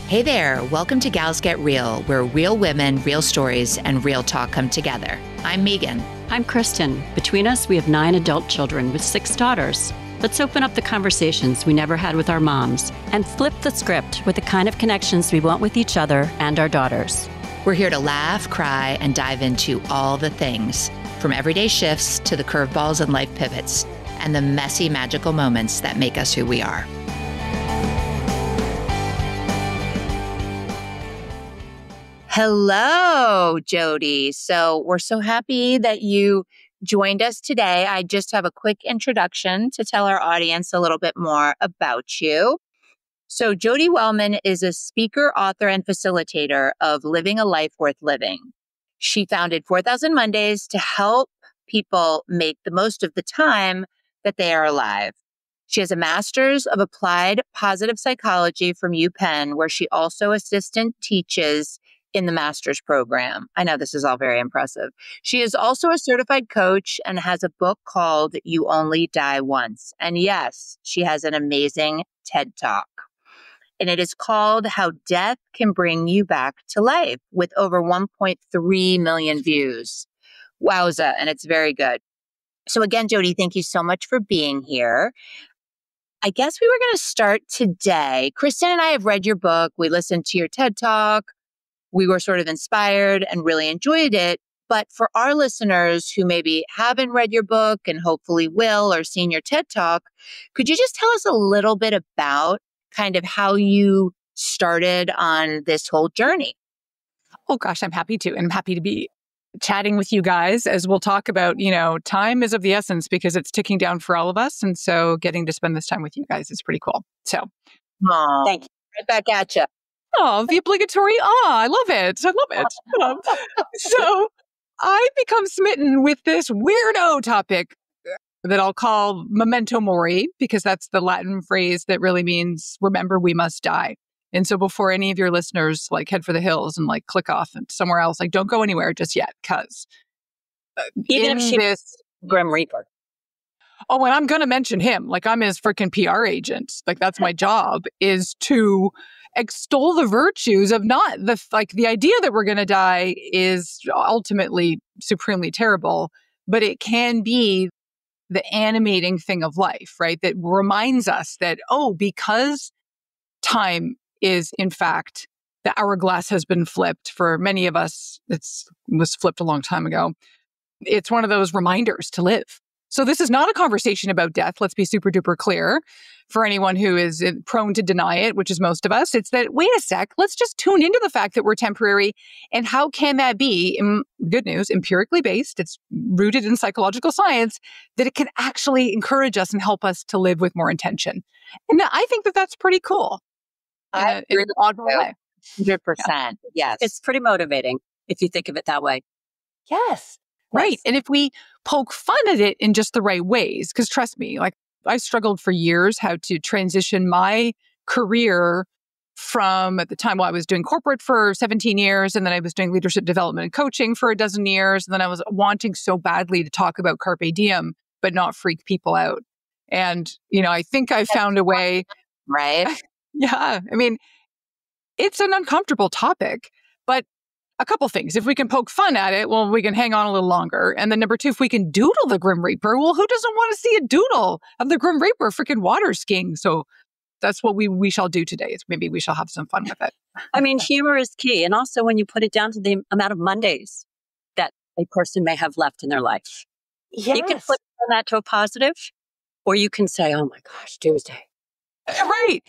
Hey there, welcome to Gals Get Real, where real women, real stories, and real talk come together. I'm Meghan. I'm Kristin. Between us, we have 9 adult children with 6 daughters. Let's open up the conversations we never had with our moms and flip the script with the kind of connections we want with each other and our daughters. We're here to laugh, cry, and dive into all the things, from everyday shifts to the curveballs and life pivots, and the messy, magical moments that make us who we are. Hello, Jodi. So we're so happy that you joined us today. I just have a quick introduction to tell our audience a little bit more about you. So Jodi Wellman is a speaker, author, and facilitator of Living a Life Worth Living. She founded 4,000 Mondays to help people make the most of the time that they are alive. She has a master's of applied positive psychology from UPenn, where she also assistant teaches in the master's program. I know this is all very impressive. She is also a certified coach and has a book called You Only Die Once. And yes, she has an amazing TED Talk. And it is called How Death Can Bring You Back to Life, with over 1.3 million views. Wowza, and it's very good. So again, Jodi, thank you so much for being here. I guess we were going to start today. Kristin and I have read your book. We listened to your TED Talk. We were sort of inspired and really enjoyed it. But for our listeners who maybe haven't read your book and hopefully will, or seen your TED Talk, could you just tell us a little bit about kind of how you started on this whole journey? Oh gosh, I'm happy to. And I'm happy to be chatting with you guys as we'll talk about, time is of the essence because it's ticking down for all of us. And so getting to spend this time with you guys is pretty cool. So thank you. Right back at you. Oh, the obligatory, I love it. I love it. So I become smitten with this weirdo topic that I'll call memento mori, because that's the Latin phrase that really means, remember, we must die. And so before any of your listeners head for the hills and click off and somewhere else, don't go anywhere just yet, because even if she's Grim Reaper. Oh, and I'm going to mention him. I'm his freaking PR agent. That's my job, is to extol the virtues of not the idea that we're going to die is ultimately supremely terrible, but it can be the animating thing of life, right? That reminds us that, because time is, in fact, the hourglass has been flipped. For many of us, it was flipped a long time ago. It's one of those reminders to live. So this is not a conversation about death. Let's be super duper clear. For anyone who is prone to deny it, which is most of us, it's that, wait a sec, let's just tune into the fact that we're temporary. And how can that be, good news, empirically based, it's rooted in psychological science, that it can actually encourage us and help us to live with more intention. And I think that that's pretty cool. I agree in an odd way. 100%. Yeah. Yes. It's pretty motivating if you think of it that way. Yes. Right. Yes. And if we poke fun at it in just the right ways, because trust me, I struggled for years how to transition my career from, at the time, I was doing corporate for 17 years, and then I was doing leadership development and coaching for a dozen years. And then I was wanting so badly to talk about carpe diem, but not freak people out. And, I think I found a way. Right. Yeah. It's an uncomfortable topic, but a couple things. If we can poke fun at it, well, we can hang on a little longer. And then number 2, if we can doodle the Grim Reaper, well, who doesn't want to see a doodle of the Grim Reaper freaking water skiing? So that's what we shall do today. Is maybe we shall have some fun with it. Humor is key. And also when you put it down to the amount of Mondays that a person may have left in their life. Yes. You can put that to a positive, or you can say, oh my gosh, Tuesday. Right.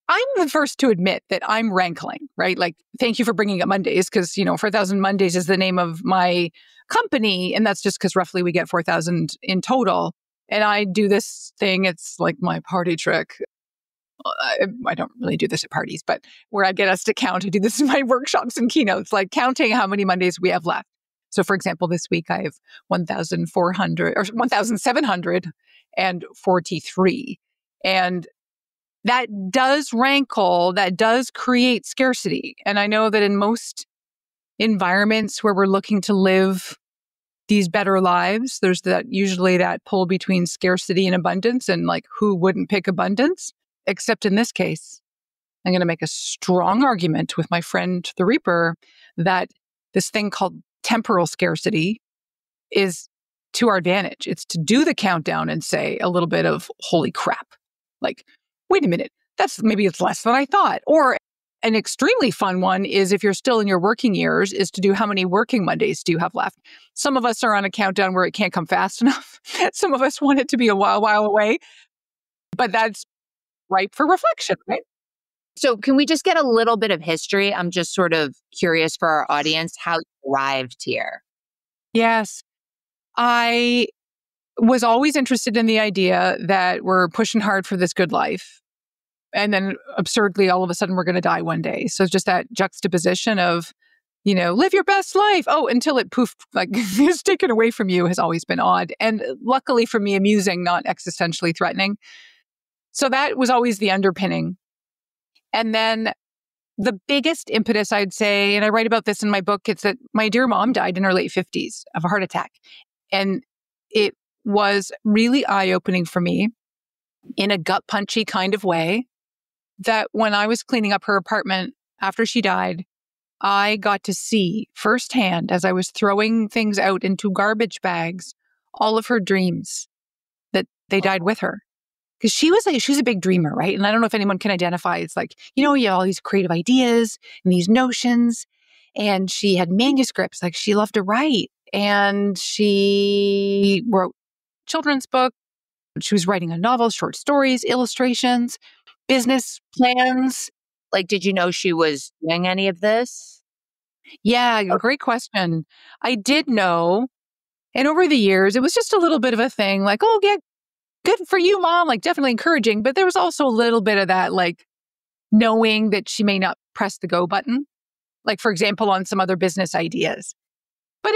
I'm the first to admit that I'm rankling, right? Thank you for bringing up Mondays, because, 4,000 Mondays is the name of my company. And that's just because roughly we get 4,000 in total. And I do this thing. It's my party trick. I don't really do this at parties, but where I get us to count. I do this in my workshops and keynotes, counting how many Mondays we have left. So for example, this week I have 1,400 or 1,743. And that does rankle, that does create scarcity. And I know that in most environments where we're looking to live these better lives, there's usually that pull between scarcity and abundance, and who wouldn't pick abundance? Except in this case, I'm going to make a strong argument with my friend, the Reaper, that this thing called temporal scarcity is to our advantage. It's to do the countdown and say a little bit of, holy crap. Like, wait a minute, maybe it's less than I thought. Or an extremely fun one is, if you're still in your working years, is to do how many working Mondays do you have left? Some of us are on a countdown where it can't come fast enough. Some of us want it to be a while away. But that's ripe for reflection, right? So can we just get a little bit of history? I'm just sort of curious for our audience how you arrived here. Yes. I was always interested in the idea that we're pushing hard for this good life. And then absurdly, all of a sudden, we're going to die one day. So just that juxtaposition of, live your best life. Oh, until it poofed, like is taken away from you, has always been odd. And luckily for me, amusing, not existentially threatening. So that was always the underpinning. And then the biggest impetus, I'd say, and I write about this in my book, it's that my dear mom died in her late 50s of a heart attack. And it was really eye-opening for me in a gut-punchy kind of way that when I was cleaning up her apartment after she died, I got to see firsthand, as I was throwing things out into garbage bags, all of her dreams, that they died with her. Because she was a big dreamer, right? And I don't know if anyone can identify. It's like, you have all these creative ideas and these notions. And she had manuscripts, like she loved to write. And she wrote children's book. She was writing a novel, short stories, illustrations, business plans. Like, did you know she was doing any of this? Yeah, great question. I did know. And over the years, it was just a little bit of a thing, like, oh, yeah, good for you, Mom, like definitely encouraging. But there was also a little bit of that, like knowing that she may not press the go button, like, for example, on some other business ideas. But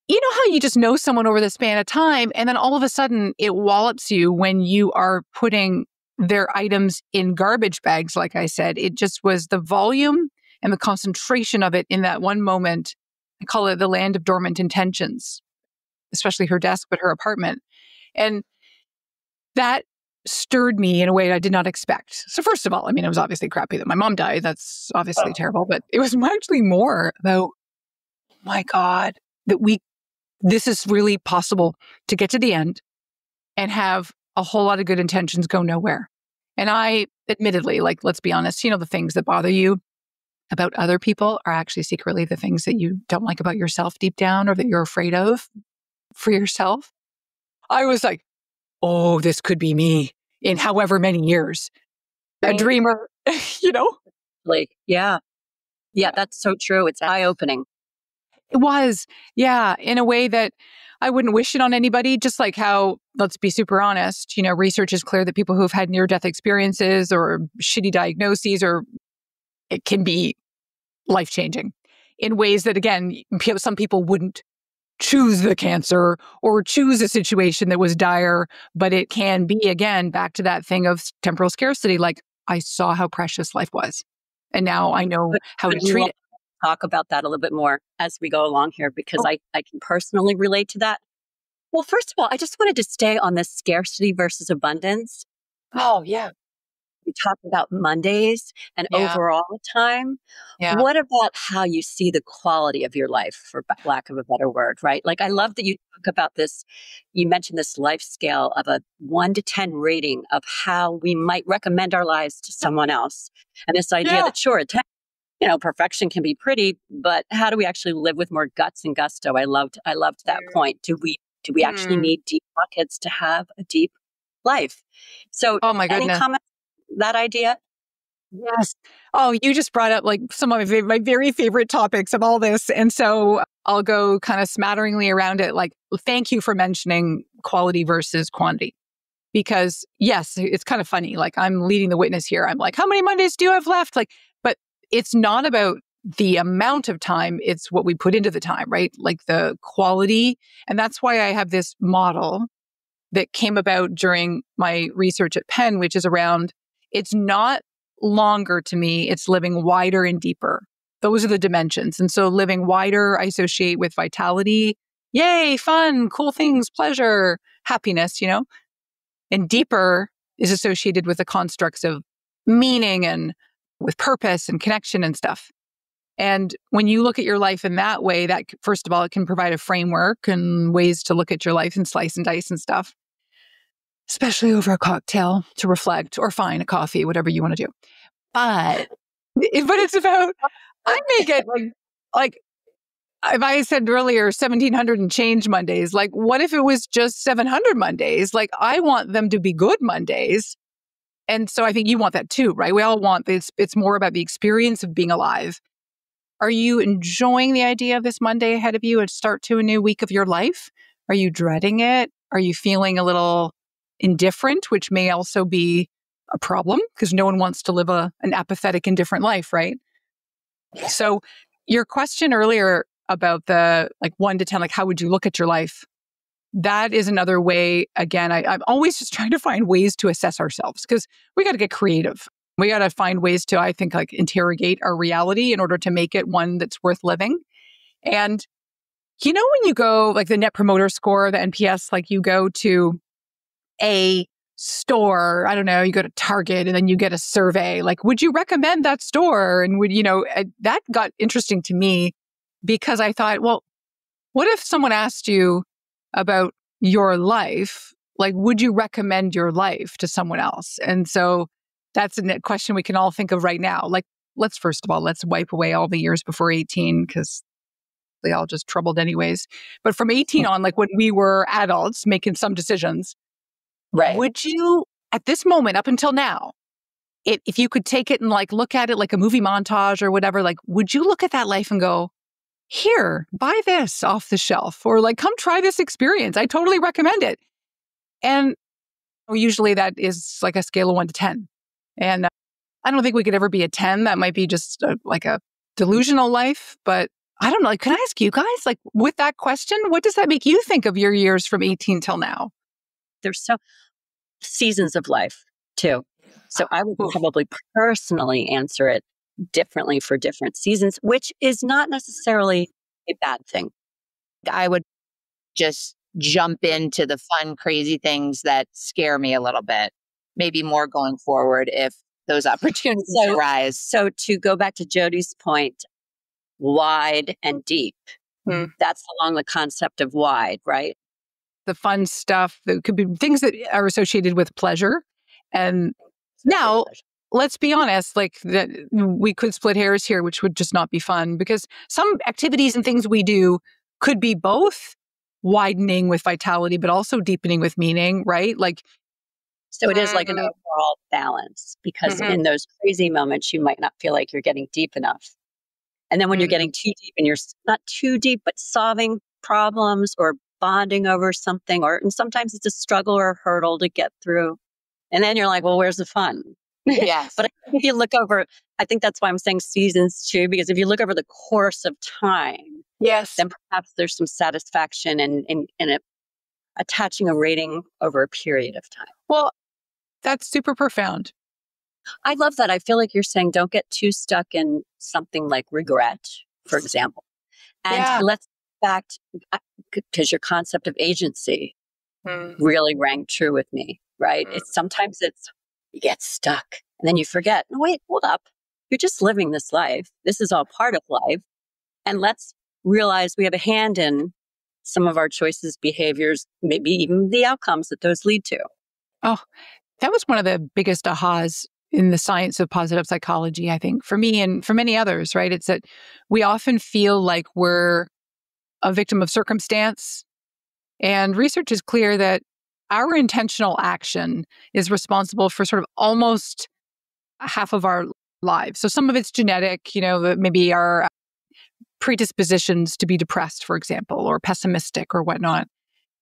you know how you just know someone over the span of time, and then all of a sudden it wallops you when you are putting their items in garbage bags, like I said. It just was the volume and the concentration of it in that one moment. I call it the land of dormant intentions, especially her desk, but her apartment. And that stirred me in a way I did not expect. So first of all, it was obviously crappy that my mom died. That's obviously terrible. But it was actually more about, my God, that this is really possible to get to the end and have a whole lot of good intentions go nowhere. And I, admittedly, like, let's be honest, the things that bother you about other people are actually secretly the things that you don't like about yourself deep down, or that you're afraid of for yourself. I was like, oh, this could be me in however many years. A dreamer, Like, yeah, that's so true. It's eye-opening. It was, yeah, in a way that I wouldn't wish it on anybody. Just like how, let's be super honest, research is clear that people who've had near-death experiences or shitty diagnoses, or it can be life-changing in ways that, again, some people wouldn't choose the cancer or choose a situation that was dire, but it can be, again, back to that thing of temporal scarcity. Like, I saw how precious life was, and now I know how to treat it. Talk about that a little bit more as we go along here, because I can personally relate to that. Well, first of all, I just wanted to stay on this scarcity versus abundance. Oh, yeah. We talked about Mondays and overall time. Yeah. What about how you see the quality of your life, for lack of a better word, right? Like, I love that you talk about this. You mentioned this life scale of a 1 to 10 rating of how we might recommend our lives to someone else. And this idea that, sure, 10, perfection can be pretty, but how do we actually live with more guts and gusto? I loved that point. Do we actually need deep pockets to have a deep life? So, oh my goodness. Any comments on that idea? Yes. Oh, you just brought up like some of my very favorite topics of all this. And so I'll go kind of smatteringly around it. Like, thank you for mentioning quality versus quantity. Because yes, it's kind of funny. Like, I'm leading the witness here. I'm like, how many Mondays do you have left? Like, but it's not about the amount of time. It's what we put into the time, right? Like the quality. And that's why I have this model that came about during my research at Penn, which is around, it's not longer to me, it's living wider and deeper. Those are the dimensions. And so living wider, I associate with vitality. Yay, fun, cool things, pleasure, happiness, And deeper is associated with the constructs of meaning and with purpose and connection and stuff. And when you look at your life in that way, that first of all, it can provide a framework and ways to look at your life and slice and dice and stuff, especially over a cocktail to reflect, or fine, a coffee, whatever you want to do. But it's about, I make it like if I said earlier 1700 and change Mondays, like what if it was just 700 Mondays? Like I want them to be good Mondays. And so I think you want that too, right? We all want this. It's more about the experience of being alive. Are you enjoying the idea of this Monday ahead of you and start to a new week of your life? Are you dreading it? Are you feeling a little indifferent, which may also be a problem because no one wants to live an apathetic, indifferent life, right? So your question earlier about the 1 to 10, like how would you look at your life? That is another way. Again, I'm always just trying to find ways to assess ourselves because we got to get creative. We got to find ways to, I think, interrogate our reality in order to make it one that's worth living. And when you go the Net Promoter Score, the NPS, you go to a store, I don't know, you go to Target and then you get a survey, would you recommend that store? And that got interesting to me because I thought, well, what if someone asked you about your life? Would you recommend your life to someone else? And so that's a question we can all think of right now. Let's wipe away all the years before 18 because they all just troubled anyways. But from 18 on, when we were adults making some decisions, right? Would you, at this moment, up until now, if you could take it and look at it like a movie montage or whatever, would you look at that life and go, here, buy this off the shelf, or come try this experience. I totally recommend it. And usually that is a scale of 1 to 10. And I don't think we could ever be a 10. That might be just a delusional life. But I don't know. Can I ask you guys, with that question, what does that make you think of your years from 18 till now? There's so seasons of life too. So I would probably personally answer it differently for different seasons, which is not necessarily a bad thing. I would just jump into the fun, crazy things that scare me a little bit, maybe more going forward if those opportunities arise. So to go back to Jodi's point, wide and deep, that's along the concept of wide, right? The fun stuff that could be things that are associated with pleasure. And now, let's be honest, we could split hairs here, which would just not be fun because some activities and things we do could be both widening with vitality, but also deepening with meaning, right? So it is an overall balance because in those crazy moments, you might not feel like you're getting deep enough. And then when you're getting too deep and you're not too deep, but solving problems or bonding over something, and sometimes it's a struggle or a hurdle to get through. And then you're like, well, where's the fun? Yes. But if you look over, I think that's why I'm saying seasons too, because if you look over the course of time, yes, then perhaps there's some satisfaction in attaching a rating over a period of time. Well, that's super profound. I love that. I feel like you're saying don't get too stuck in something like regret, for example. And let's back, because your concept of agency really rang true with me, right? Sometimes you get stuck and then you forget, no, wait, hold up. You're just living this life. This is all part of life. And let's realize we have a hand in some of our choices, behaviors, maybe even the outcomes that those lead to. Oh, that was one of the biggest ahas in the science of positive psychology, I think, for me and for many others, right? It's that we often feel like we're a victim of circumstance. And research is clear that our intentional action is responsible for sort of almost half of our lives. So some of it's genetic, maybe our predispositions to be depressed, for example, or pessimistic or whatnot.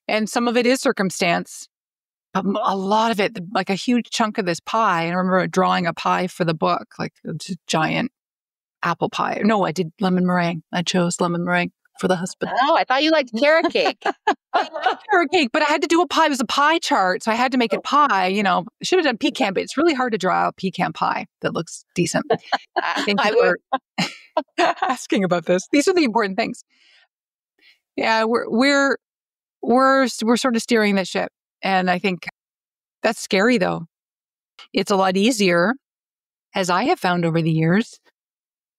And some of it is circumstance. A lot of it, a huge chunk of this pie. I remember drawing a pie for the book, a giant apple pie. No, I did lemon meringue. I chose lemon meringue for the husband. Oh, I thought you liked carrot cake. I love carrot cake, but I had to do a pie. It was a pie chart, so I had to make it pie. I should have done pecan, but it's really hard to draw a pecan pie that looks decent. Thank you for asking about this. These are the important things. Yeah, we're sort of steering the ship. And I think that's scary, though. It's a lot easier as I have found over the years,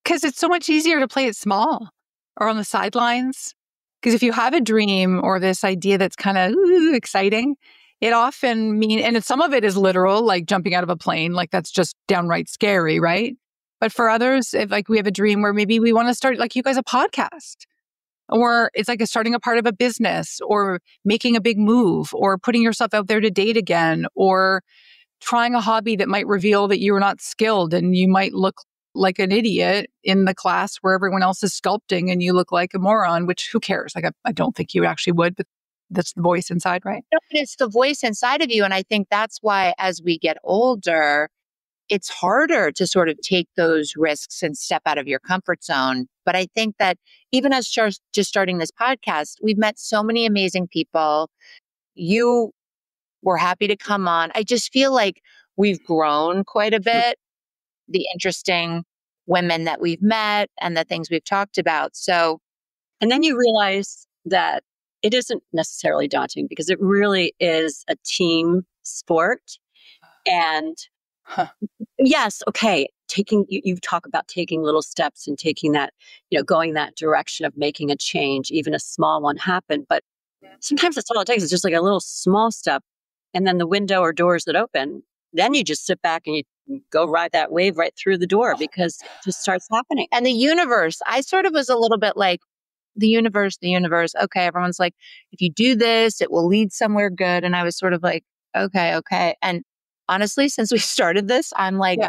because it's so much easier to play it small or on the sidelines. Because if you have a dream or this idea that's kind of exciting, it often and some of it is literal, like jumping out of a plane, like that's just downright scary, right? But for others, if like we have a dream where maybe we want to start, like you guys, a podcast, or it's like starting a part of a business, or making a big move, or putting yourself out there to date again, or trying a hobby that might reveal that you're not skilled and you might look like an idiot in the class where everyone else is sculpting and you look like a moron, which who cares? Like, I don't think you actually would, but that's the voice inside, right? No, but it's the voice inside of you. And I think that's why as we get older, it's harder to sort of take those risks and step out of your comfort zone. But I think that even as just starting this podcast, we've met so many amazing people. You were happy to come on. I just feel like we've grown quite a bit, the interesting women that we've met and the things we've talked about. So, and then you realize that it isn't necessarily daunting because it really is a team sport. And yes, okay, you talk about taking little steps and taking that, going that direction of making a change, even a small one happen. But sometimes that's all it takes. It's just like a little small step. And then the window or doors that open, then you just sit back and you go ride that wave right through the door because it just starts happening. And the universe, I sort of was a little bit like, the universe. Okay, everyone's like, if you do this, it will lead somewhere good. And I was sort of like, okay. And honestly, since we started this, I'm like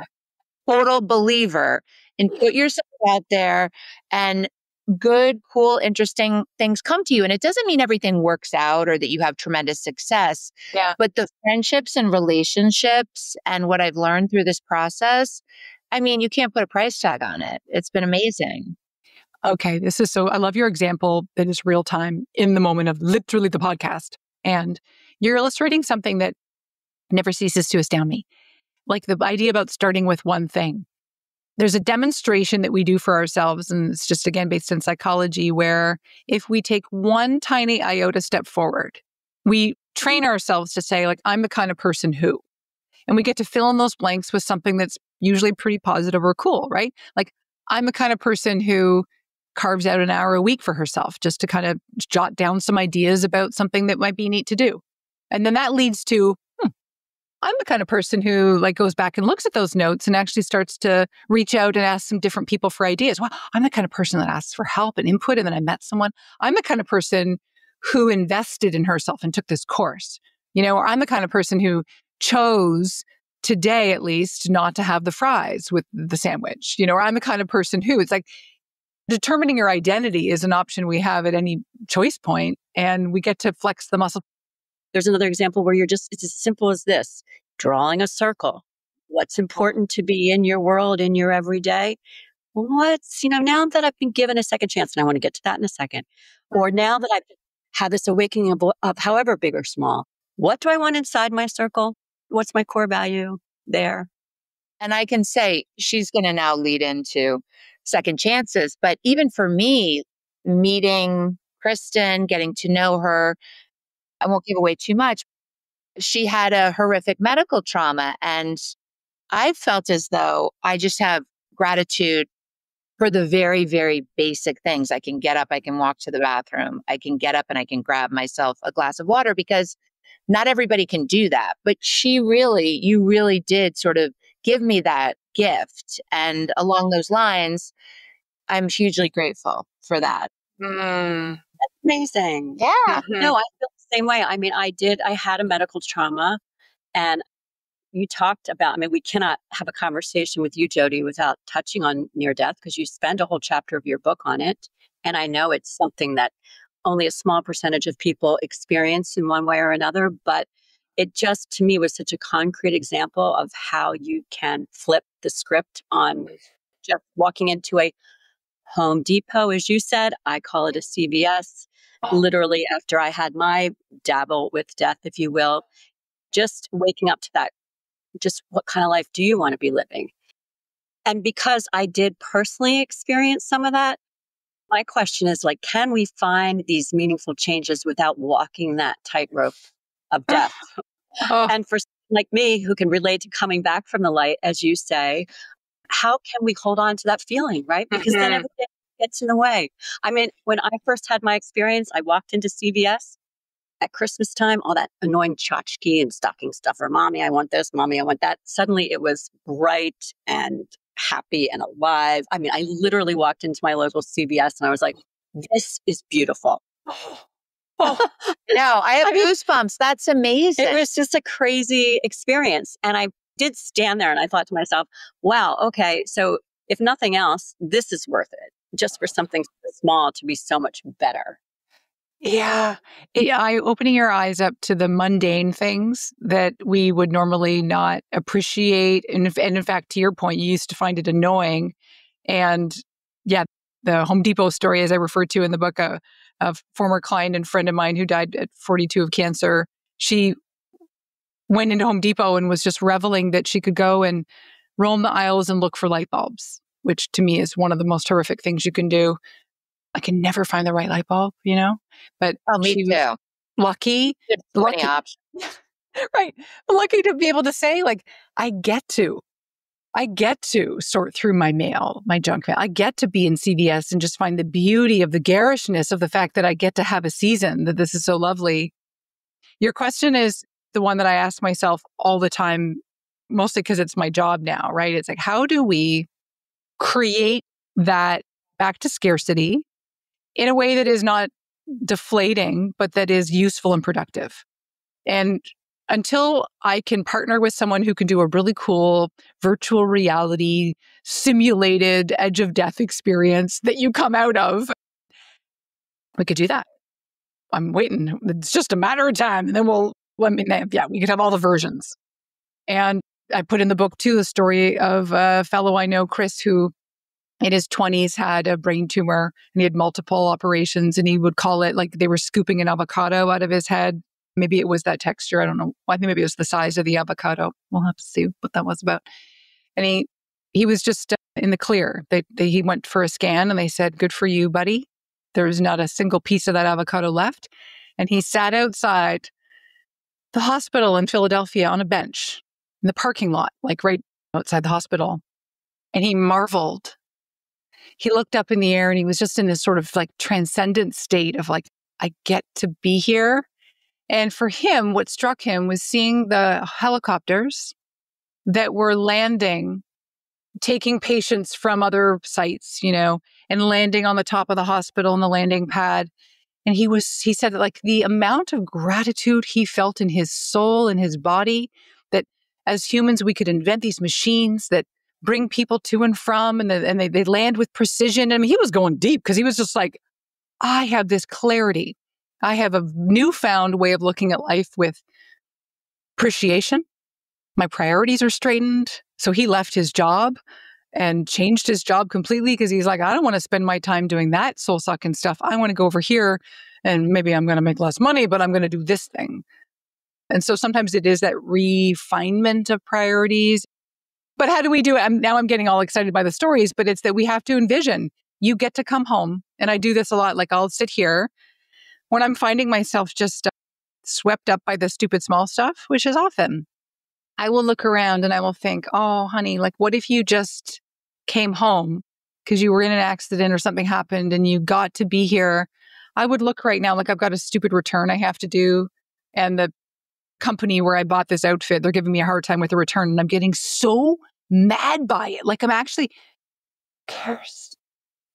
total believer in put yourself out there and good, cool, interesting things come to you. And it doesn't mean everything works out or that you have tremendous success. Yeah. But the friendships and relationships and what I've learned through this process, I mean, you can't put a price tag on it. It's been amazing. Okay, I love your example that is real time in the moment of literally the podcast. And you're illustrating something that never ceases to astound me. Like the idea about starting with one thing. There's a demonstration that we do for ourselves, and it's just, again, based in psychology, where if we take one tiny iota step forward, we train ourselves to say, like, I'm the kind of person who, and we get to fill in those blanks with something that's usually pretty positive or cool, right? Like, I'm the kind of person who carves out an hour a week for herself just to kind of jot down some ideas about something that might be neat to do. And then that leads to, I'm the kind of person who like goes back and looks at those notes and actually starts to reach out and ask some different people for ideas. Well, I'm the kind of person that asks for help and input. And then I met someone. I'm the kind of person who invested in herself and took this course, or I'm the kind of person who chose today, at least, not to have the fries with the sandwich, or I'm the kind of person who, it's like, determining your identity is an option we have at any choice point, and we get to flex the muscle. There's another example where it's as simple as this, drawing a circle. What's important to be in your world, in your everyday? Now that I've been given a second chance, and I want to get to that in a second, or now that I've had this awakening of however big or small, what do I want inside my circle? What's my core value there? And I can say she's going to now lead into second chances. But even for me, meeting Kristin, getting to know her, I won't give away too much. She had a horrific medical trauma. And I felt as though I just have gratitude for the very, very basic things. I can get up, I can walk to the bathroom, I can get up and I can grab myself a glass of water because not everybody can do that. But you really did sort of give me that gift. And along those lines, I'm hugely grateful for that. That's amazing. Yeah. No, I feel the same way. I mean, I had a medical trauma, and you talked about, we cannot have a conversation with you, Jodi, without touching on near death because you spend a whole chapter of your book on it. And I know it's something that only a small percentage of people experience in one way or another, but it just, to me, was such a concrete example of how you can flip the script on just walking into a Home Depot, as you said. I call it a CVS. Literally, after I had my dabble with death, if you will, just waking up to that, just what kind of life do you want to be living? And because I did personally experience some of that, my question is, like, can we find these meaningful changes without walking that tightrope of death? And for some like me who can relate to coming back from the light, as you say, how can we hold on to that feeling, right? Because then everything gets in the way. I mean, when I first had my experience, I walked into CVS at Christmas time, all that annoying tchotchke and stocking stuffer. Mommy, I want this. Mommy, I want that. Suddenly it was bright and happy and alive. I mean, I literally walked into my local CVS and I was like, this is beautiful. Oh, no, I have goosebumps. That's amazing. It was just a crazy experience. And I did stand there and I thought to myself, wow, okay, so if nothing else, this is worth it just for something so small to be so much better. Yeah. Opening your eyes up to the mundane things that we would normally not appreciate. And in fact, to your point, you used to find it annoying. And yeah, the Home Depot story, as I referred to in the book, a former client and friend of mine who died at 42 of cancer, she went into Home Depot and was just reveling that she could go and roam the aisles and look for light bulbs, which to me is one of the most horrific things you can do. I can never find the right light bulb, but me she too. was lucky, Lucky options. right? Lucky to be able to say, like, I get to sort through my mail, my junk mail. I get to be in CVS and just find the beauty of the garishness of the fact that I get to have a season, that this is so lovely. Your question is the one that I ask myself all the time, mostly because it's my job now, right? It's like, how do we create that back to scarcity in a way that is not deflating, but that is useful and productive? And until I can partner with someone who can do a really cool virtual reality simulated edge of death experience that you come out of, we could do that. I'm waiting. It's just a matter of time. And then we could have all the versions. And I put in the book too, the story of a fellow I know, Chris, who in his 20s had a brain tumor and he had multiple operations, and he would call it like they were scooping an avocado out of his head. Maybe it was that texture. I don't know. I think maybe it was the size of the avocado. We'll have to see what that was about. And he was just in the clear. He went for a scan and they said, good for you, buddy. There's not a single piece of that avocado left. And he sat outside the hospital in Philadelphia on a bench in the parking lot, like right outside the hospital. And he marveled. He looked up in the air and he was just in this sort of like transcendent state of like, I get to be here. And for him, what struck him was seeing the helicopters that were landing, taking patients from other sites, and landing on the top of the hospital on the landing pad. And he said that like the amount of gratitude he felt in his soul and his body, that as humans, we could invent these machines that bring people to and from, and they land with precision. I mean, he was going deep because he was just like, I have this clarity. I have a newfound way of looking at life with appreciation. My priorities are straightened. So he left his job and changed his job completely because he's like, I don't want to spend my time doing that soul sucking stuff. I want to go over here and maybe I'm going to make less money, but I'm going to do this thing. And so sometimes it is that refinement of priorities. But how do we do it? Now I'm getting all excited by the stories, but it's that we have to envision you get to come home. And I do this a lot. Like I'll sit here when I'm finding myself just swept up by the stupid small stuff, which is often. I will look around and I will think, oh, honey, like what if you just came home because you were in an accident or something happened and you got to be here? I would look right now like I've got a stupid return I have to do. And the company where I bought this outfit, they're giving me a hard time with the return. And I'm getting so mad by it. Like I'm actually, cares.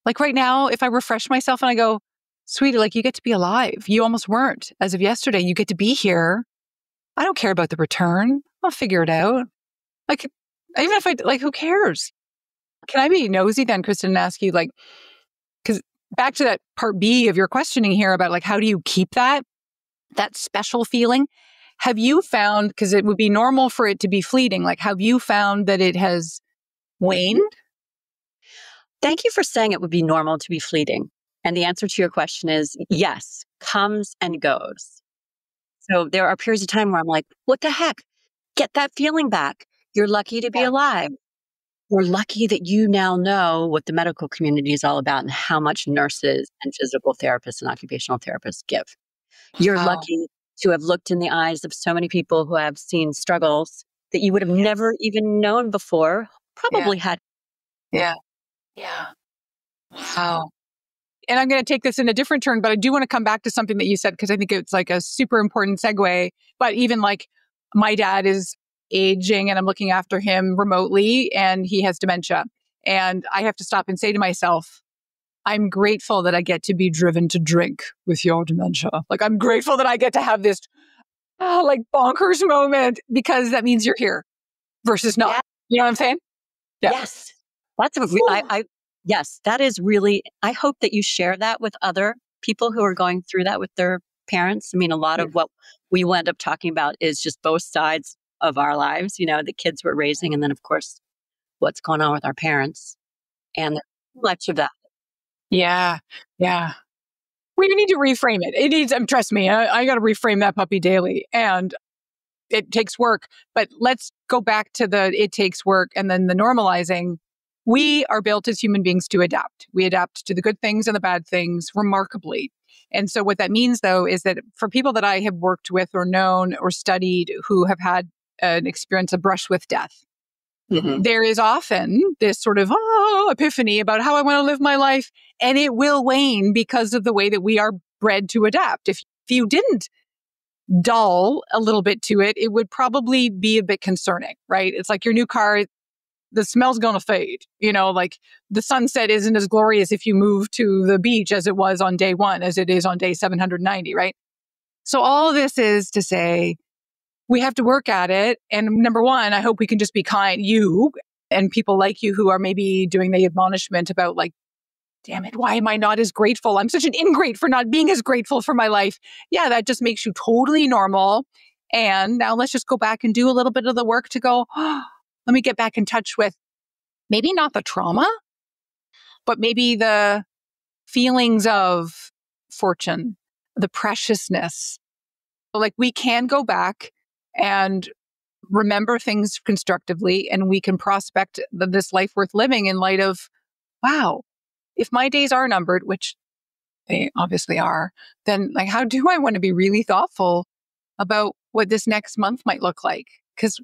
Like right now, if I refresh myself and I go, sweetie, like you get to be alive. You almost weren't as of yesterday. You get to be here. I don't care about the return. I'll figure it out. Like, even if who cares? Can I be nosy then, Kristin, and ask you, like, because back to that part B of your questioning here about like, how do you keep that special feeling? Have you found, because it would be normal for it to be fleeting, like, have you found that it has waned? Thank you for saying it would be normal to be fleeting. And the answer to your question is yes, comes and goes. So there are periods of time where I'm like, what the heck? Get that feeling back. You're lucky to be alive. We're lucky that you now know what the medical community is all about and how much nurses and physical therapists and occupational therapists give. You're lucky to have looked in the eyes of so many people who have seen struggles that you would have never even known before, probably had. Yeah. Yeah. Wow. And I'm going to take this in a different turn, but I do want to come back to something that you said, because I think it's like a super important segue. But even like my dad is aging and I'm looking after him remotely and he has dementia. And I have to stop and say to myself, I'm grateful that I get to be driven to drink with your dementia. Like, I'm grateful that I get to have this like bonkers moment, because that means you're here versus not. Yeah. You know what I'm saying? Yeah. Yes. That's yes, that is really, I hope that you share that with other people who are going through that with their parents. I mean, a lot of what we will end up talking about is just both sides of our lives, the kids we're raising, and then of course, what's going on with our parents. And much of that. Yeah. Yeah. We need to reframe it. It needs, trust me, I got to reframe that puppy daily. And it takes work, but let's go back to it takes work and then the normalizing. We are built as human beings to adapt. We adapt to the good things and the bad things remarkably. And so what that means, though, is that for people that I have worked with or known or studied who have had an experience, a brush with death, there is often this sort of epiphany about how I want to live my life. And it will wane because of the way that we are bred to adapt. If you didn't dull a little bit to it, it would probably be a bit concerning, right? It's like your new car, the smell's going to fade. Like the sunset isn't as glorious if you move to the beach as it was on day one, as it is on day 790, right? So all of this is to say, we have to work at it. And number one, I hope we can just be kind, you and people like you who are maybe doing the admonishment about like, damn it, why am I not as grateful? I'm such an ingrate for not being as grateful for my life. Yeah, that just makes you totally normal. And now let's just go back and do a little bit of the work to go, let me get back in touch with maybe not the trauma, but maybe the feelings of fortune, the preciousness. Like we can go back and remember things constructively, and we can prospect this life worth living in light of, wow, if my days are numbered, which they obviously are, then like, how do I want to be really thoughtful about what this next month might look like? Because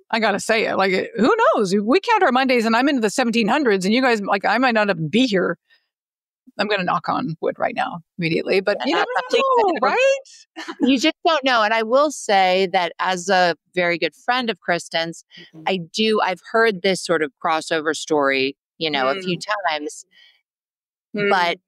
I got to say it, like, who knows? We count our Mondays and I'm into the 1700s and you guys, like, I might not be here. I'm going to knock on wood right now immediately, but you never know, right? You just don't know. And I will say that as a very good friend of Kristen's, I've heard this sort of crossover story, a few times. But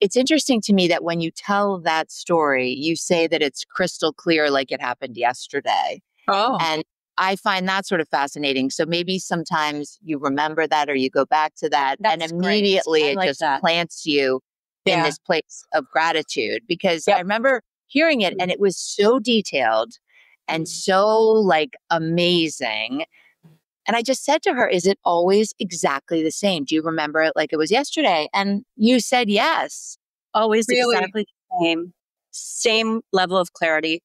it's interesting to me that when you tell that story, you say that it's crystal clear, like it happened yesterday. Oh. And I find that sort of fascinating. So maybe sometimes you remember that or you go back to that and immediately it just plants you in this place of gratitude. Because I remember hearing it and it was so detailed and so like amazing. And I just said to her, is it always exactly the same? Do you remember it like it was yesterday? And you said yes. Always exactly the same. Same level of clarity.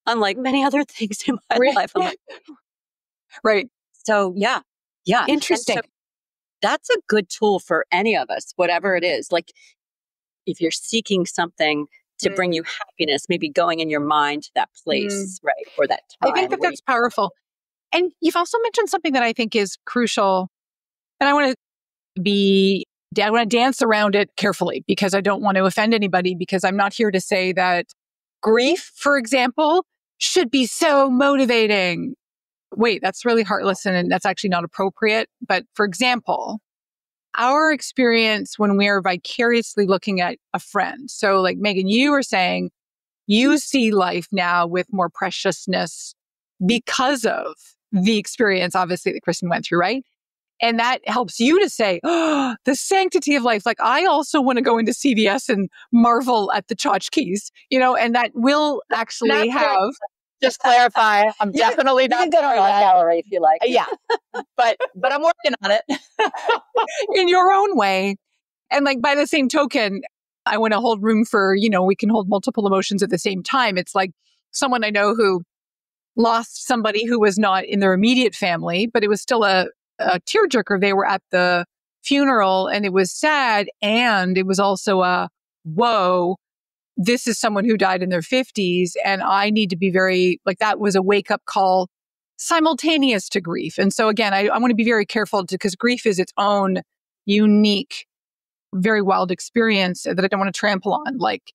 Unlike many other things in my life. Right. So yeah. Interesting. So that's a good tool for any of us, whatever it is. Like if you're seeking something to bring you happiness, maybe going in your mind to that place, right? Or that time. I think that's powerful. And you've also mentioned something that I think is crucial. And I want to dance around it carefully because I don't want to offend anybody, because I'm not here to say that grief, for example, should be so motivating. Wait, that's really heartless and that's actually not appropriate. But for example, our experience when we are vicariously looking at a friend. So like Meghan, you were saying you see life now with more preciousness because of the experience, obviously, that Kristin went through, right? And that helps you to say, oh, the sanctity of life. Like, I also want to go into CVS and marvel at the tchotchkes, and that will actually have... Just clarify, I'm definitely not going to art gallery if you like. Yeah, but I'm working on it. In your own way. And like, by the same token, I want to hold room for, we can hold multiple emotions at the same time. It's like someone I know who lost somebody who was not in their immediate family, but it was still a tearjerker. They were at the funeral and it was sad. And it was also a, whoa, this is someone who died in their 50s, and I need to be very, like, that was a wake-up call simultaneous to grief. And so again, I want to be very careful because grief is its own unique, very wild experience that I don't want to trample on. Like,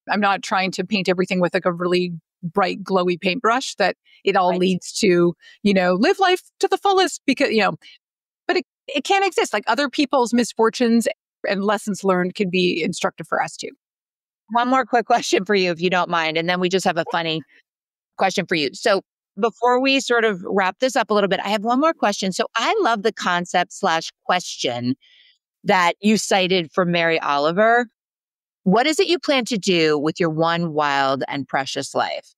I'm not trying to paint everything with like a really bright, glowy paintbrush that it all leads to, live life to the fullest because, but it can't exist. Like, other people's misfortunes and lessons learned can be instructive for us too. One more quick question for you, if you don't mind. And then we just have a funny question for you. So before we sort of wrap this up a little bit, I have one more question. So I love the concept/question that you cited for Mary Oliver. What is it you plan to do with your one wild and precious life?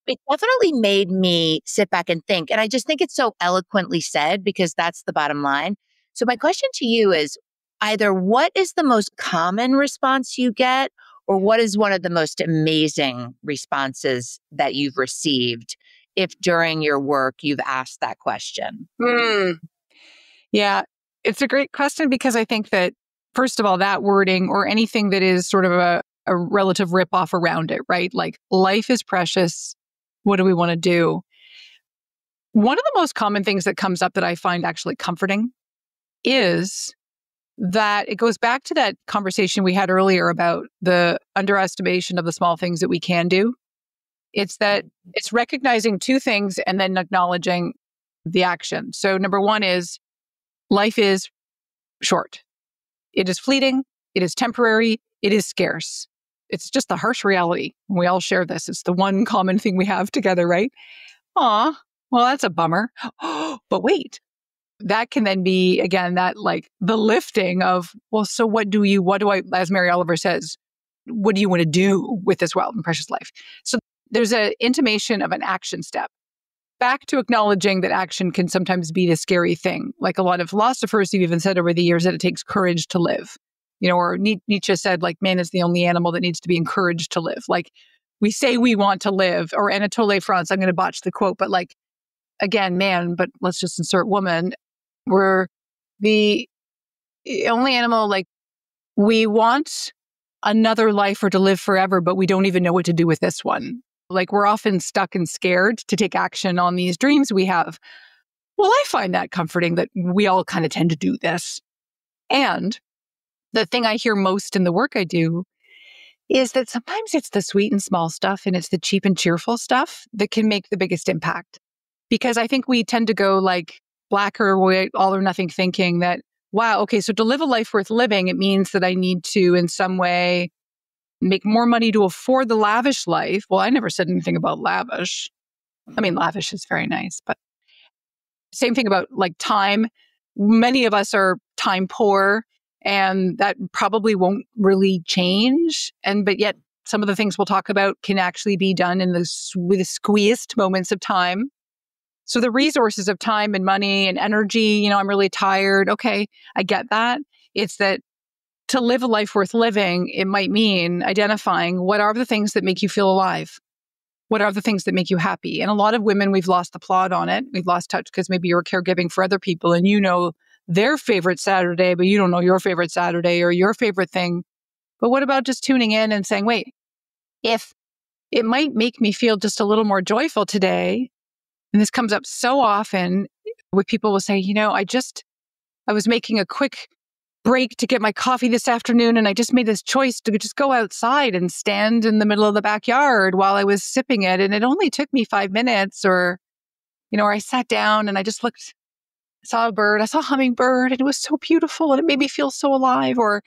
It definitely made me sit back and think. And I just think it's so eloquently said because that's the bottom line. So my question to you is either what is the most common response you get, or what is one of the most amazing responses that you've received if during your work you've asked that question? Yeah, it's a great question because I think that, first of all, that wording or anything that is sort of a relative ripoff around it, right? Like, life is precious. What do we want to do? One of the most common things that comes up that I find actually comforting is that it goes back to that conversation we had earlier about the underestimation of the small things that we can do. It's that it's recognizing two things and then acknowledging the action. So number one is life is short. It is fleeting. It is temporary. It is scarce. It's just the harsh reality. We all share this. It's the one common thing we have together, right? Aw, well, that's a bummer. But wait, that can then be, again, that like the lifting of, well, so what do I, as Mary Oliver says, what do you want to do with this wild and precious life? So there's an intimation of an action step. Back to acknowledging that action can sometimes be the scary thing. Like, a lot of philosophers have even said over the years that it takes courage to live. Or Nietzsche said, like, man is the only animal that needs to be encouraged to live. Like, we say we want to live, or Anatole France, I'm going to botch the quote, but like, again, man, but let's just insert woman. We're the only animal, like, we want another life or to live forever, but we don't even know what to do with this one. Like, we're often stuck and scared to take action on these dreams we have. Well, I find that comforting that we all kind of tend to do this. And the thing I hear most in the work I do is that sometimes it's the sweet and small stuff and it's the cheap and cheerful stuff that can make the biggest impact. Because I think we tend to go like black or white, all or nothing thinking that, wow, okay, so to live a life worth living, it means that I need to in some way make more money to afford the lavish life. Well, I never said anything about lavish. I mean, lavish is very nice, but same thing about like time. Many of us are time poor, and that probably won't really change. But yet some of the things we'll talk about can actually be done in the squeezed moments of time. So the resources of time and money and energy, I'm really tired. Okay, I get that. It's that to live a life worth living, it might mean identifying what are the things that make you feel alive? What are the things that make you happy? And a lot of women, we've lost the plot on it. We've lost touch because maybe you're caregiving for other people and you know their favorite Saturday, but you don't know your favorite Saturday or your favorite thing. But what about just tuning in and saying, wait, if it might make me feel just a little more joyful today, and this comes up so often where people will say, I was making a quick break to get my coffee this afternoon, and I just made this choice to just go outside and stand in the middle of the backyard while I was sipping it. And it only took me 5 minutes, or I sat down and I just looked, saw a bird, I saw a hummingbird, and it was so beautiful and it made me feel so alive, or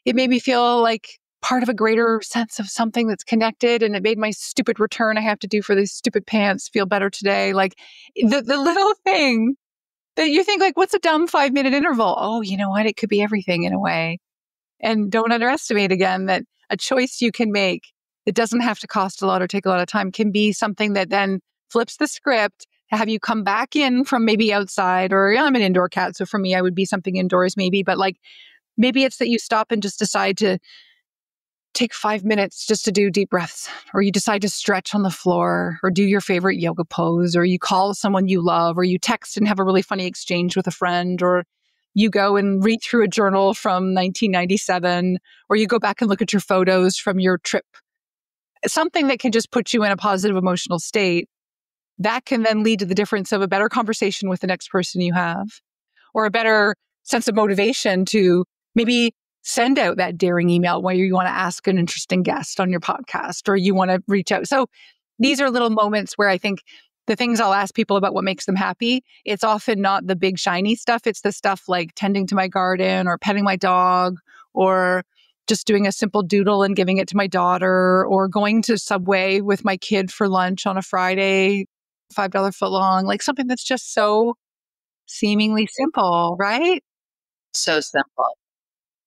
it made me feel like part of a greater sense of something that's connected, and it made my stupid return I have to do for these stupid pants feel better today. Like the little thing that you think like, what's a dumb 5-minute interval? Oh, you know what? It could be everything in a way. And don't underestimate again that a choice you can make that doesn't have to cost a lot or take a lot of time can be something that then flips the script to have you come back in from maybe outside, or I'm an indoor cat. So for me, I would be something indoors maybe, but like maybe it's that you stop and just decide to take 5 minutes just to do deep breaths, or you decide to stretch on the floor or do your favorite yoga pose, or you call someone you love, or you text and have a really funny exchange with a friend, or you go and read through a journal from 1997, or you go back and look at your photos from your trip something that can just put you in a positive emotional state, that can then lead to the difference of a better conversation with the next person you have, or a better sense of motivation to maybe send out that daring email where you want to ask an interesting guest on your podcast, or you want to reach out. So these are little moments where I think the things I'll ask people about what makes them happy, it's often not the big shiny stuff. It's the stuff like tending to my garden or petting my dog or just doing a simple doodle and giving it to my daughter, or going to Subway with my kid for lunch on a Friday, $5 footlong, like something that's just so seemingly simple, right? So simple.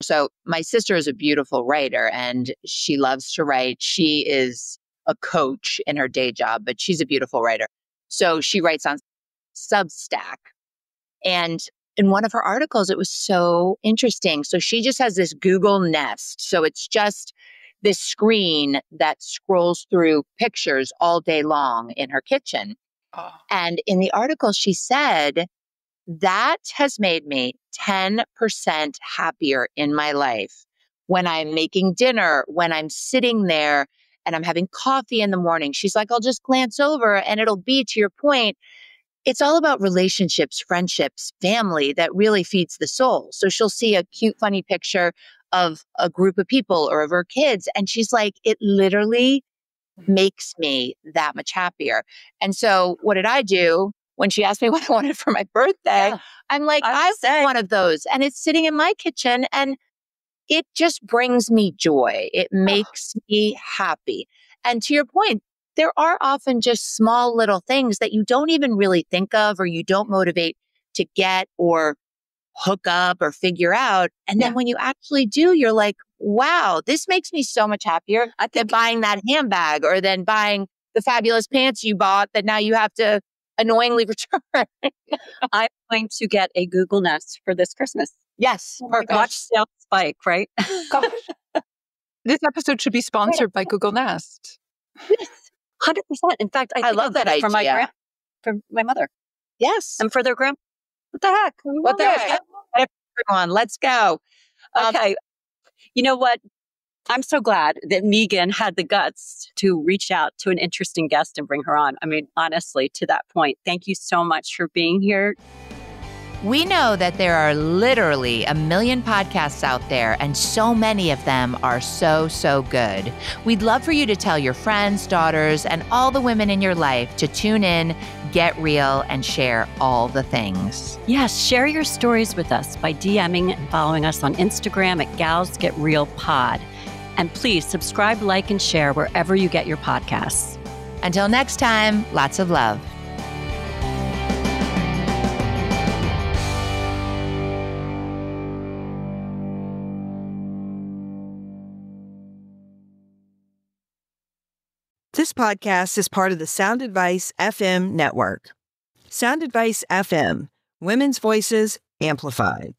So my sister is a beautiful writer and she loves to write. She is a coach in her day job, but she's a beautiful writer. So she writes on Substack. And in one of her articles, it was so interesting. So she just has this Google Nest. So it's just this screen that scrolls through pictures all day long in her kitchen. Oh. And in the article, she said, that has made me 10% happier in my life. When I'm making dinner, when I'm sitting there and I'm having coffee in the morning, she's like, I'll just glance over and it'll be, to your point, it's all about relationships, friendships, family that really feeds the soul. So she'll see a cute, funny picture of a group of people or of her kids. And she's like, it literally makes me that much happier. And so what did I do? When she asked me what I wanted for my birthday, I'm like, I want one of those. And it's sitting in my kitchen and it just brings me joy. It makes me happy. And to your point, there are often just small little things that you don't even really think of or you don't motivate to get or hook up or figure out. And then when you actually do, you're like, wow, this makes me so much happier than buying that handbag or than buying the fabulous pants you bought that now you have to annoyingly return. I'm going to get a Google Nest for this Christmas. Yes. Watch sales spike, right? Gosh. This episode should be sponsored by Google Nest. Yes, 100%. In fact, I love that idea. For my mother. Yes. And for their grandma. What the heck? What the heck? Everyone, let's go. Okay. You know what? I'm so glad that Meghan had the guts to reach out to an interesting guest and bring her on. I mean, honestly, to that point, thank you so much for being here. We know that there are literally a million podcasts out there, and so many of them are so, so good. We'd love for you to tell your friends, daughters, and all the women in your life to tune in, get real, and share all the things. Yes, share your stories with us by DMing and following us on Instagram at Gals Get Real Pod. And please subscribe, like, and share wherever you get your podcasts. Until next time, lots of love. This podcast is part of the Sound Advice FM network. Sound Advice FM, women's voices amplified.